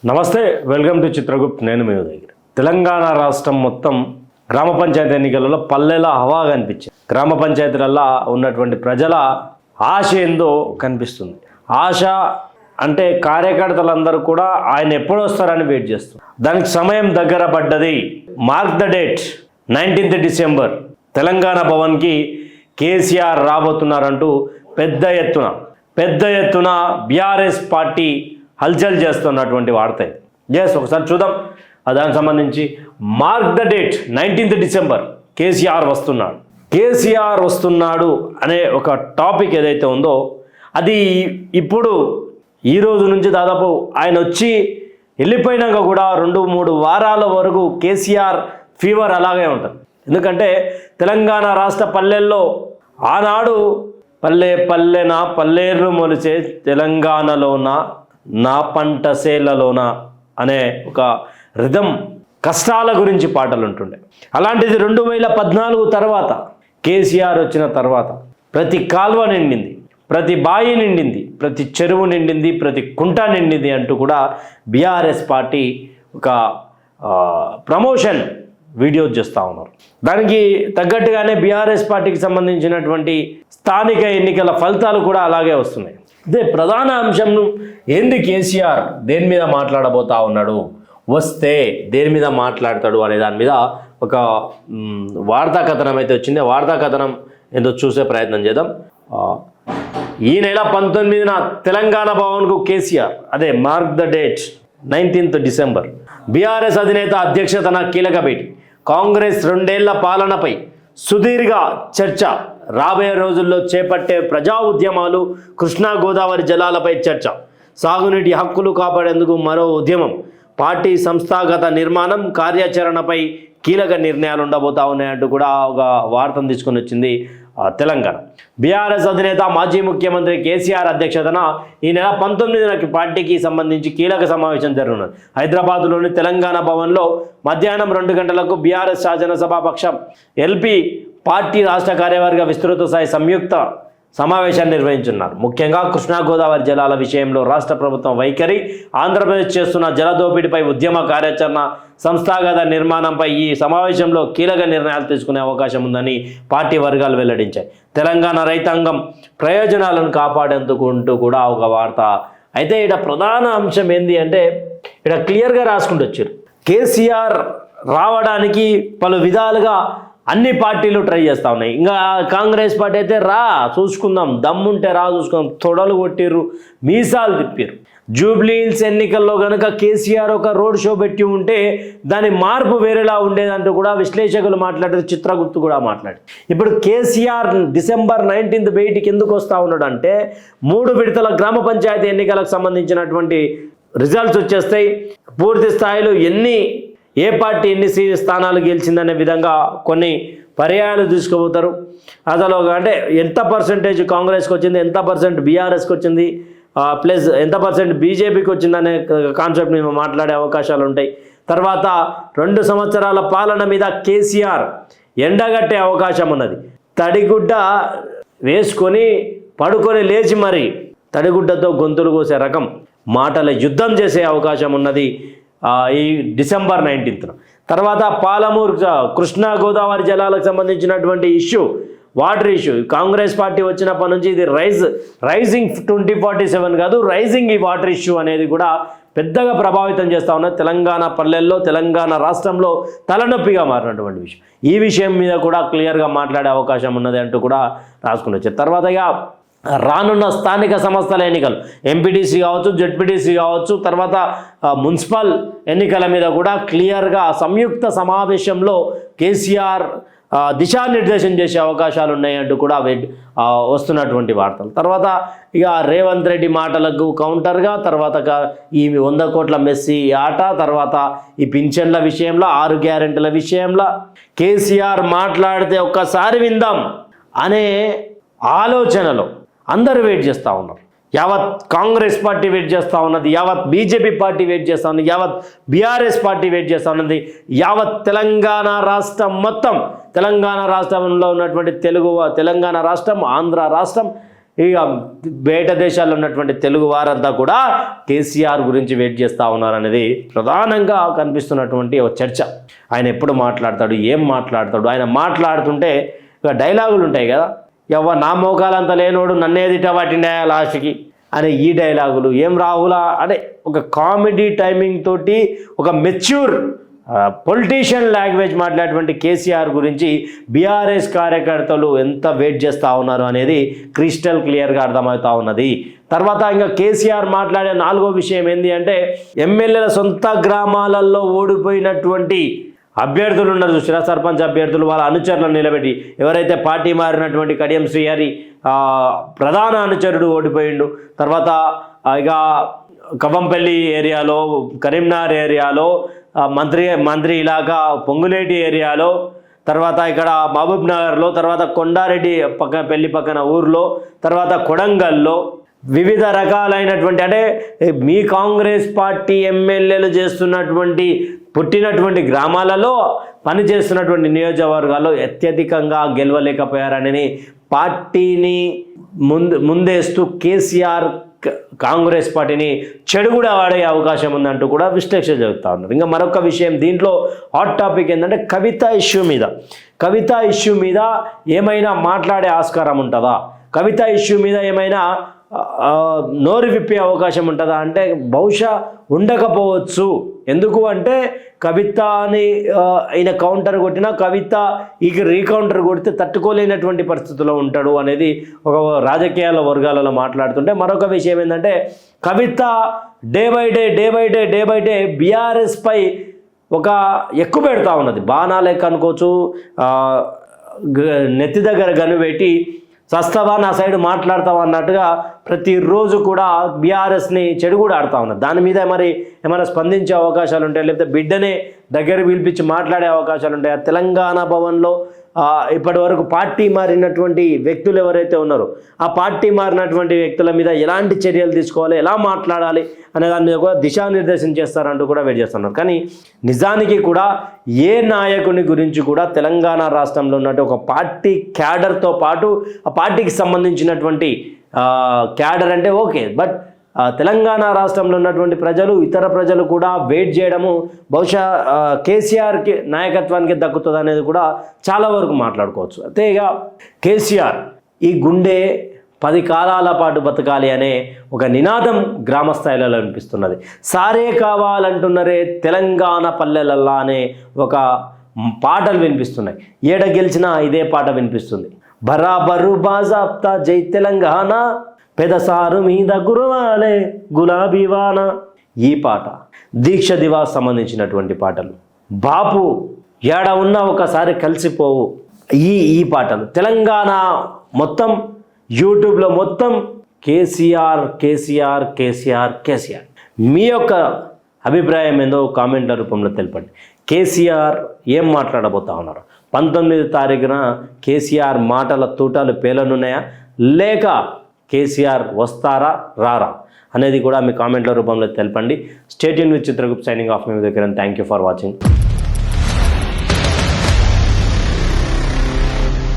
నమస్తే, welcome to Chitragupt. నేను మీ దగ్గర. తెలంగాణ రాష్ట్రం మొత్తం గ్రామ పంచాయతీ ఎన్నికలలో పల్లెల హవా కనిపించింది. గ్రామ పంచాయతీలలో ఉన్నటువంటి ప్రజల ఆశ ఏందో కనిపిస్తుంది. ఆశ అంటే కార్యకర్తలందరూ కూడా ఆయన ఎప్పుడు వస్తారని వెయిట్ చేస్తారు. దానికి సమయం దగ్గర పడ్డది. Mark the date, 19th December Telangana భవన్కి కేసీఆర్ రాబోతున్నారంటూ పెద్ద ఎత్తున బీఆర్ఎస్ పార్టీ హల్చల్ చేస్తున్నటువంటి వార్త. ఒకసారి చూద్దాం దానికి సంబంధించి. Mark the date, 19th December KCR వస్తున్నాడు అనే ఒక టాపిక్ ఏదైతే ఉందో అది ఇప్పుడు ఈ రోజు నుంచి దాదాపు ఆయన వచ్చి వెళ్ళిపోయినాక కూడా 2-3 వారాల వరకు కేసీఆర్ ఫీవర్ అలాగే ఉంటుంది. ఎందుకంటే తెలంగాణ రాష్ట్ర పల్లెల్లో ఆనాడు పల్లెర్రు మొలిచే తెలంగాణలోన నా పంట సేలలోన అనే ఒక రిథం కష్టాల గురించి పాటలు ఉంటుండే. అలాంటిది 2014 తర్వాత కేసీఆర్ వచ్చిన తర్వాత ప్రతి కాల్వ నిండింది, ప్రతి బాయి నిండింది, ప్రతి చెరువు నిండింది, ప్రతి కుంట నిండింది అంటూ కూడా బీఆర్ఎస్ పార్టీ ఒక ప్రమోషన్ వీడియోస్ చేస్తూ ఉన్నారు. దానికి తగ్గట్టుగానే బీఆర్ఎస్ పార్టీకి సంబంధించినటువంటి స్థానిక ఎన్నికల ఫలితాలు కూడా అలాగే వస్తున్నాయి. అదే ప్రధాన అంశం ఏంది, కేసీఆర్ దేని మీద మాట్లాడబోతా ఉన్నాడు, వస్తే దేని మీద మాట్లాడతాడు అనే దాని మీద ఒక వార్తా కథనం అయితే వచ్చింది. వార్తా కథనం ఏందో చూసే ప్రయత్నం చేద్దాం. ఈ నెల 19న తెలంగాణ భవన్కు కేసీఆర్, అదే mark the date 19th December. BRS అధినేత అధ్యక్షతన కీలక భేటీ. కాంగ్రెస్ 2 ఏళ్ల పాలనపై సుదీర్ఘ చర్చ. రాబోయే రోజుల్లో చేపట్టే ప్రజా ఉద్యమాలు, కృష్ణా గోదావరి జలాలపై చర్చ, సాగునీటి హక్కులు కాపాడేందుకు మరో ఉద్యమం, పార్టీ సంస్థాగత నిర్మాణం, కార్యాచరణపై కీలక నిర్ణయాలు ఉండబోతా ఉన్నాయంటూ కూడా ఒక వార్తను తీసుకొని వచ్చింది తెలంగాణ. బీఆర్ఎస్ అధినేత మాజీ ముఖ్యమంత్రి కేసీఆర్ అధ్యక్షతన ఈ నెల 19న పార్టీకి సంబంధించి కీలక సమావేశం జరగనున్నది. హైదరాబాద్లోని తెలంగాణ భవన్లో మధ్యాహ్నం 2 గంటలకు బీఆర్ఎస్ శాసనసభాపక్షం ఎల్పీ పార్టీ రాష్ట్ర కార్యవర్గ విస్తృత స్థాయి సంయుక్త సమావేశాన్ని నిర్వహించున్నారు. ముఖ్యంగా కృష్ణా గోదావరి జలాల విషయంలో రాష్ట్ర ప్రభుత్వం వైఖరి, ఆంధ్రప్రదేశ్ చేస్తున్న జలదోపిడిపై ఉద్యమ కార్యాచరణ, సంస్థాగత నిర్మాణంపై ఈ సమావేశంలో కీలక నిర్ణయాలు తీసుకునే అవకాశం ఉందని పార్టీ వర్గాలు వెల్లడించాయి. తెలంగాణ రైతాంగం ప్రయోజనాలను కాపాడేందుకుంటూ కూడా ఒక వార్త. అయితే ఇక్కడ ప్రధాన అంశం ఏంది అంటే ఇక్కడ క్లియర్గా రాసుకుంటూ వచ్చారు. కేసీఆర్ రావడానికి పలు విధాలుగా అన్ని పార్టీలు ట్రై చేస్తూ ఉన్నాయి. ఇంకా కాంగ్రెస్ పార్టీ అయితే చూసుకుందాం, దమ్ముంటే చూసుకుందాం, తొడలు కొట్టిర్రు, మీసాలు తిప్పారు. జూబ్లీహిల్స్ ఎన్నికల్లో కనుక కేసీఆర్ ఒక రోడ్ షో పెట్టి ఉంటే దాని మార్పు వేరేలా ఉండేదంటూ కూడా విశ్లేషకులు మాట్లాడారు, చిత్రగుప్తు కూడా మాట్లాడారు. ఇప్పుడు కేసీఆర్ December 19th బయటికి ఎందుకు వస్తూ ఉన్నాడు అంటే 3 విడతల గ్రామ పంచాయతీ ఎన్నికలకు సంబంధించినటువంటి రిజల్ట్స్ వచ్చేస్తాయి. పూర్తి స్థాయిలో ఏ పార్టీ ఎన్ని స్థానాలు గెలిచిందనే విధంగా కొన్ని పర్యాయాలు తీసుకుపోతారు. అసలు అంటే ఎంత పర్సెంటేజ్ కాంగ్రెస్కి వచ్చింది, ఎంత % బీఆర్ఎస్కి వచ్చింది, ప్లస్ ఎంత % బీజేపీకి వచ్చిందనే కాన్సెప్ట్ మేము మాట్లాడే అవకాశాలు ఉంటాయి. తర్వాత 2 సంవత్సరాల పాలన మీద కేసీఆర్ ఎండగట్టే అవకాశం ఉన్నది. తడిగుడ్డ వేసుకొని పడుకొని లేచి మరి తడిగుడ్డతో గొంతులు కోసే రకం మాటల యుద్ధం చేసే అవకాశం ఉన్నది ఈ December 19th. తర్వాత పాలమూరు కృష్ణా గోదావరి జలాలకు సంబంధించినటువంటి వాటర్ ఇష్యూ, కాంగ్రెస్ పార్టీ వచ్చినప్పటి నుంచి ఇది రైజింగ్ 2047 కాదు, రైజింగ్ ఈ వాటర్ ఇష్యూ అనేది కూడా పెద్దగా ప్రభావితం చేస్తూ ఉన్నది. తెలంగాణ పల్లెల్లో, తెలంగాణ రాష్ట్రంలో తలనొప్పిగా మారినటువంటి విషయం. ఈ విషయం మీద కూడా క్లియర్గా మాట్లాడే అవకాశం ఉన్నది అంటూ కూడా రాసుకుని వచ్చారు. తర్వాత రానున్న స్థానిక సంస్థల ఎన్నికలు, ఎంపీటీసీ కావచ్చు, జెడ్పీటీసీ కావచ్చు, తర్వాత మున్సిపల్ ఎన్నికల మీద కూడా క్లియర్గా సంయుక్త సమావేశంలో కేసీఆర్ దిశానిర్దేశం చేసే అవకాశాలు ఉన్నాయంటూ కూడా వస్తున్నటువంటి వార్తలు. తర్వాత రేవంత్ రెడ్డి మాటలకు కౌంటర్గా తర్వాత ఈ 100 కోట్ల మెస్సీ ఆట, తర్వాత ఈ పింఛన్ల విషయంలో, 6 గ్యారెంటీల విషయంలో కేసీఆర్ మాట్లాడితే ఒక్కసారి విందాం అనే ఆలోచనలో అందరూ వెయిట్ చేస్తూ ఉన్నారు. యావత్ కాంగ్రెస్ పార్టీ వెయిట్ చేస్తూ ఉన్నది, యావత్ బీజేపీ పార్టీ వెయిట్ చేస్తూ ఉన్నది, యావత్ బీఆర్ఎస్ పార్టీ వెయిట్ చేస్తూ ఉన్నది, యావత్ తెలంగాణ రాష్ట్రం మొత్తం, తెలంగాణ రాష్ట్రంలో ఉన్నటువంటి తెలంగాణ రాష్ట్రం, ఆంధ్ర రాష్ట్రం, ఇక బయట దేశాల్లో ఉన్నటువంటి తెలుగు వారంతా కూడా కేసీఆర్ గురించి వెయిట్ చేస్తూ ఉన్నారనేది ప్రధానంగా కనిపిస్తున్నటువంటి ఒక చర్చ. ఆయన ఎప్పుడు మాట్లాడతాడు, ఏం మాట్లాడతాడు, ఆయన మాట్లాడుతుంటే ఇక డైలాగులు ఉంటాయి కదా, నా మోకాలంత లేనోడు నన్నేదిట వాటిండా లాస్ట్కి అనే ఈ డైలాగులు, ఏం రాహులా అంటే ఒక కామెడీ టైమింగ్ తోటి ఒక మెచ్యూర్ పొలిటీషియన్ లాంగ్వేజ్ మాట్లాడేటువంటి కేసీఆర్ గురించి బీఆర్ఎస్ కార్యకర్తలు ఎంత వెయిట్ చేస్తూ ఉన్నారు అనేది క్రిస్టల్ క్లియర్గా అర్థమవుతూ ఉన్నది. తర్వాత ఇంకా కేసీఆర్ మాట్లాడే 4వ విషయం ఏంటి అంటే, ఎమ్మెల్యేల సొంత గ్రామాలలో ఓడిపోయినటువంటి అభ్యర్థులు ఉన్నారు చూసినా, సర్పంచ్ అభ్యర్థులు వాళ్ళ అనుచరులను నిలబెట్టి, ఎవరైతే పార్టీ మారినటువంటి కడియం శ్రీహరి ప్రధాన అనుచరుడు ఓడిపోయిండు, తర్వాత ఇక కవంపల్లి ఏరియాలో, కరీంనగర్ ఏరియాలో, మంత్రి ఇలాగా పొంగులేటి ఏరియాలో, తర్వాత ఇక్కడ మహబూబ్ నగర్లో, తర్వాత కొండారెడ్డి పెళ్లి పక్కన ఊర్లో, తర్వాత కొడంగల్లో వివిధ రకాలైనటువంటి అంటే మీ కాంగ్రెస్ పార్టీ ఎమ్మెల్యేలు చేస్తున్నటువంటి పుట్టినటువంటి గ్రామాలలో పనిచేస్తున్నటువంటి నియోజకవర్గాల్లో అత్యధికంగా గెలవలేకపోయారని పార్టీని ముందేస్తూ కేసీఆర్ కాంగ్రెస్ పార్టీని చెడు కూడా వాడే అవకాశం ఉందంటూ కూడా విశ్లేషణ జరుగుతూ ఉన్నారు. ఇంకా మరొక విషయం దీంట్లో హాట్ టాపిక్ ఏంటంటే కవిత ఇష్యూ మీద ఏమైనా మాట్లాడే ఆస్కారం ఉంటుందా, కవిత ఇష్యూ మీద ఏమైనా నోరు విప్పే అవకాశం ఉంటుందా అంటే బహుశా ఉండకపోవచ్చు. ఎందుకు అంటే కవితని ఆయన కౌంటర్ కొట్టినా కవిత ఇక రీకౌంటర్ కొడితే తట్టుకోలేనటువంటి పరిస్థితిలో ఉంటాడు అనేది ఒక రాజకీయాల వర్గాలలో మాట్లాడుతుంటే, మరొక విషయం ఏంటంటే కవిత డే బై డే బీఆర్ఎస్ పై ఒక ఎక్కువ పెడతా ఉన్నది. బాణా లెక్క అనుకోవచ్చు, నెత్తి దగ్గర గను పెట్టి చస్తావా నా సైడ్ మాట్లాడతావా అన్నట్టుగా ప్రతిరోజు కూడా బీఆర్ఎస్ని చెడు కూడా ఆడుతూ ఉన్నారు. దాని మీద మరి ఏమైనా స్పందించే అవకాశాలు ఉంటాయి, లేకపోతే బిడ్డనే దగ్గర పిలిపించి మాట్లాడే అవకాశాలు ఉంటాయి. తెలంగాణ భవన్లో ఇప్పటి వరకు పార్టీ మారినటువంటి వ్యక్తులు ఎవరైతే ఉన్నారో ఆ పార్టీ మారినటువంటి వ్యక్తుల మీద ఎలాంటి చర్యలు తీసుకోవాలి, ఎలా మాట్లాడాలి అనే దాని మీద కూడా దిశానిర్దేశం చేస్తారంటూ కూడా వెయిట్ చేస్తున్నారు. కానీ నిజానికి కూడా ఏ నాయకుని గురించి కూడా తెలంగాణ రాష్ట్రంలో ఉన్నట్టు ఒక పార్టీ క్యాడర్తో పాటు ఆ పార్టీకి సంబంధించినటువంటి క్యాడర్ అంటే ఓకే, బట్ తెలంగాణ రాష్ట్రంలో ఉన్నటువంటి ప్రజలు, ఇతర ప్రజలు కూడా వెయిట్ చేయడము బహుశా కేసీఆర్కి నాయకత్వానికి దక్కుతుంది అనేది కూడా చాలా వరకు మాట్లాడుకోవచ్చు. అయితే ఇక కేసీఆర్ ఈ గుండె 10 కాలాల పాటు బతకాలి అనే ఒక నినాదం గ్రామ స్థాయిలలో వినిపిస్తున్నది. సారే కావాలంటున్నరే తెలంగాణ పల్లెలల్లా అనే ఒక పాటలు వినిపిస్తున్నాయి. ఏడ గెలిచినా ఇదే పాట వినిపిస్తుంది. బరాబరు బాజాప్తా జై తెలంగాణ, పెదసారు మీద గురువాలే గులాబీ వాన. ఈ పాట దీక్ష దివాస్ సంబంధించినటువంటి పాటలు. బాపు ఏడ ఉన్నా ఒకసారి కలిసిపోవు ఈ పాటలు. తెలంగాణ మొత్తం యూట్యూబ్లో మొత్తం కేసీఆర్ కేసీఆర్ కేసీఆర్ కేసీఆర్. మీ యొక్క అభిప్రాయం ఏందో కామెంట్ల రూపంలో తెలపండి. కేసీఆర్ ఏం మాట్లాడబోతా ఉన్నారు? 19వ తారీఖున కేసీఆర్ మాటల తూటాలు పేలనున్నాయా, లేక కేసీఆర్ వస్తారా రారా అనేది కూడా మీ కామెంట్ల రూపంలో తెలపండి. Stay tune with Chitragupta, signing off. మీ దగ్గర థ్యాంక్ యూ ఫర్ వాచింగ్.